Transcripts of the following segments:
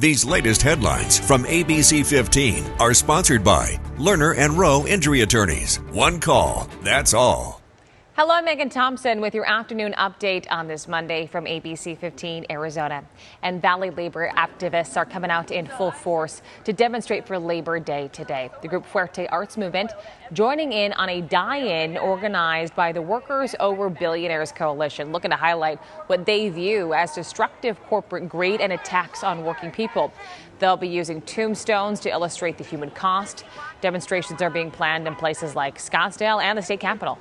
These latest headlines from ABC15 are sponsored by Lerner and Rowe Injury Attorneys. One call, that's all. Hello, I'm Megan Thompson with your afternoon update on this Monday from ABC15 Arizona. And Valley labor activists are coming out in full force to demonstrate for Labor Day today. The group Fuerte Arts Movement joining in on a die-in organized by the Workers Over Billionaires Coalition, looking to highlight what they view as destructive corporate greed and attacks on working people. They'll be using tombstones to illustrate the human cost. Demonstrations are being planned in places like Scottsdale and the state capitol.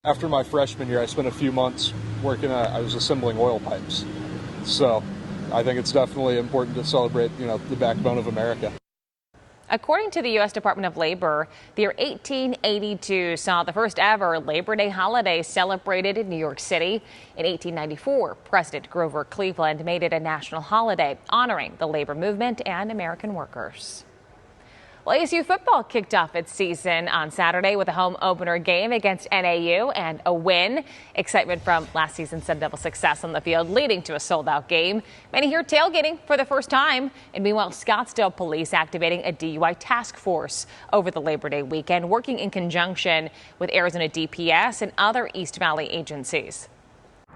After my freshman year, I spent a few months I was assembling oil pipes. So I think it's definitely important to celebrate, the backbone of America. According to the U.S. Department of Labor, the year 1882 saw the first ever Labor Day holiday celebrated in New York City. In 1894, President Grover Cleveland made it a national holiday, honoring the labor movement and American workers. Well, ASU football kicked off its season on Saturday with a home opener game against NAU and a win. Excitement from last season's Sun Devil success on the field leading to a sold-out game. Many here tailgating for the first time. And meanwhile, Scottsdale police activating a DUI task force over the Labor Day weekend, working in conjunction with Arizona DPS and other East Valley agencies.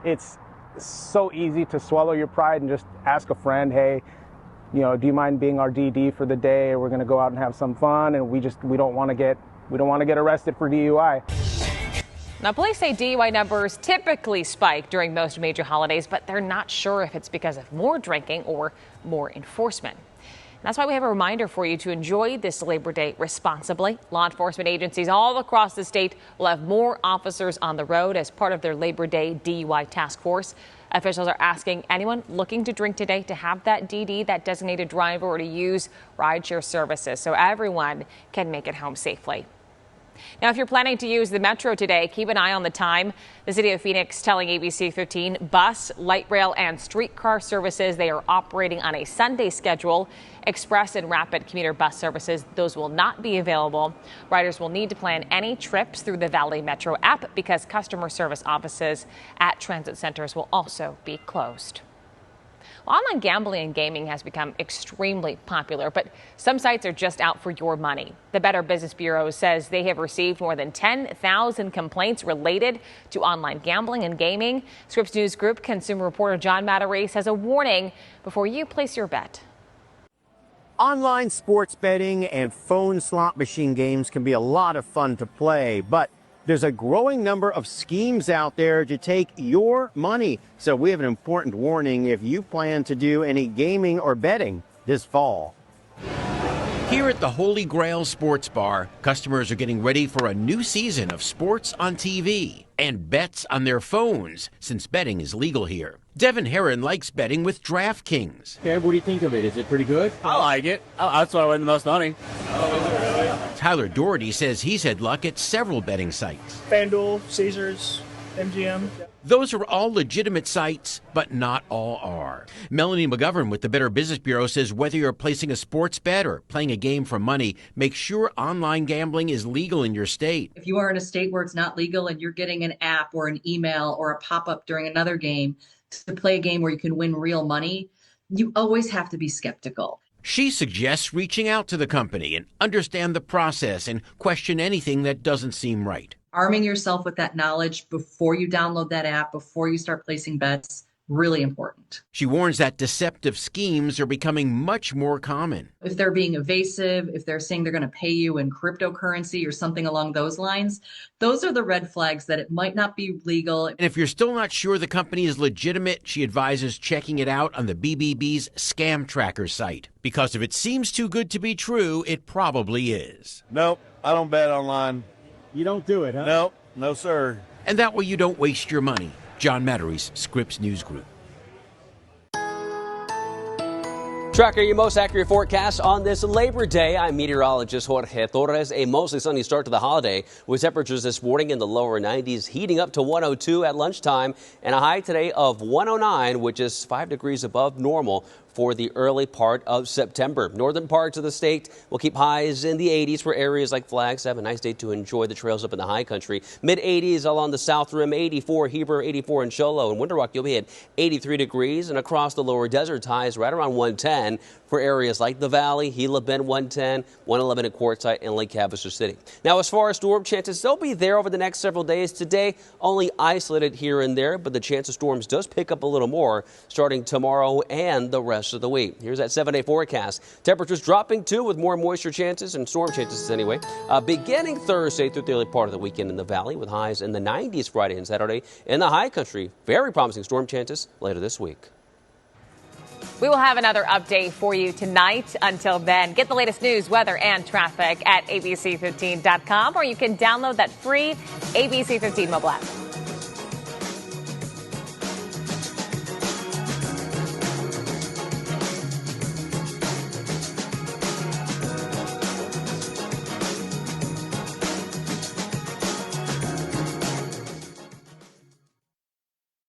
It's so easy to swallow your pride and just ask a friend, hey, do you mind being our DD for the day? We're going to go out and have some fun, and we don't want to get arrested for DUI. Now, police say DUI numbers typically spike during most major holidays, but they're not sure if it's because of more drinking or more enforcement. That's why we have a reminder for you to enjoy this Labor Day responsibly. Law enforcement agencies all across the state will have more officers on the road as part of their Labor Day DUI task force. Officials are asking anyone looking to drink today to have that DD, that designated driver, or to use rideshare services so everyone can make it home safely. Now, if you're planning to use the Metro today, keep an eye on the time. The city of Phoenix telling ABC15 bus, light rail and streetcar services, they are operating on a Sunday schedule. Express and rapid commuter bus services, those will not be available. Riders will need to plan any trips through the Valley Metro app because customer service offices at transit centers will also be closed. Well, online gambling and gaming has become extremely popular, but some sites are just out for your money. The Better Business Bureau says they have received more than 10,000 complaints related to online gambling and gaming. Scripps News Group consumer reporter John Matarese has a warning before you place your bet. Online sports betting and phone slot machine games can be a lot of fun to play, but there's a growing number of schemes out there to take your money. So we have an important warning if you plan to do any gaming or betting this fall. Here at the Holy Grail Sports Bar, customers are getting ready for a new season of sports on TV and bets on their phones, since betting is legal here. Devin Herron likes betting with DraftKings. Okay, what do you think of it? Is it pretty good? I like it. That's why I win the most money. Tyler Doherty says he's had luck at several betting sites. FanDuel, Caesars, MGM. Those are all legitimate sites, but not all are. Melanie McGovern with the Better Business Bureau says whether you're placing a sports bet or playing a game for money, make sure online gambling is legal in your state. If you are in a state where it's not legal and you're getting an app or an email or a pop-up during another game to play a game where you can win real money, you always have to be skeptical. She suggests reaching out to the company and understand the process and question anything that doesn't seem right. Arming yourself with that knowledge before you download that app, before you start placing bets, really important. She warns that deceptive schemes are becoming much more common. If they're being evasive, if they're saying they're going to pay you in cryptocurrency or something along those lines, those are the red flags that it might not be legal. And if you're still not sure the company is legitimate, she advises checking it out on the BBB's Scam Tracker site. Because if it seems too good to be true, it probably is. Nope, I don't bet online. You don't do it, huh? Nope, no sir. And that way you don't waste your money. John Matarese, Scripps News Group. Tracking your most accurate forecast on this Labor Day. I'm meteorologist Jorge Torres. A mostly sunny start to the holiday with temperatures this morning in the lower 90s, heating up to 102 at lunchtime and a high today of 109, which is 5 degrees above normal for the early part of September. Northern parts of the state will keep highs in the 80s for areas like Flagstaff. Have a nice day to enjoy the trails up in the high country. Mid-80s along the south rim, 84 Heber, 84 in Show Low. In Winter Rock, you'll be at 83 degrees, and across the lower desert, highs right around 110 for areas like the Valley, Gila Bend 110, 111 at Quartzsite, and Lake Havasu City. Now, as far as storm chances, they'll be there over the next several days. Today, only isolated here and there, but the chance of storms does pick up a little more starting tomorrow and the rest of the week. Here's that 7-day forecast. Temperatures dropping too, with more moisture chances and storm chances anyway. Beginning Thursday through the early part of the weekend in the Valley, with highs in the 90s Friday and Saturday. In the high country, very promising storm chances later this week. We will have another update for you tonight. Until then, get the latest news, weather, and traffic at abc15.com, or you can download that free ABC15 mobile app.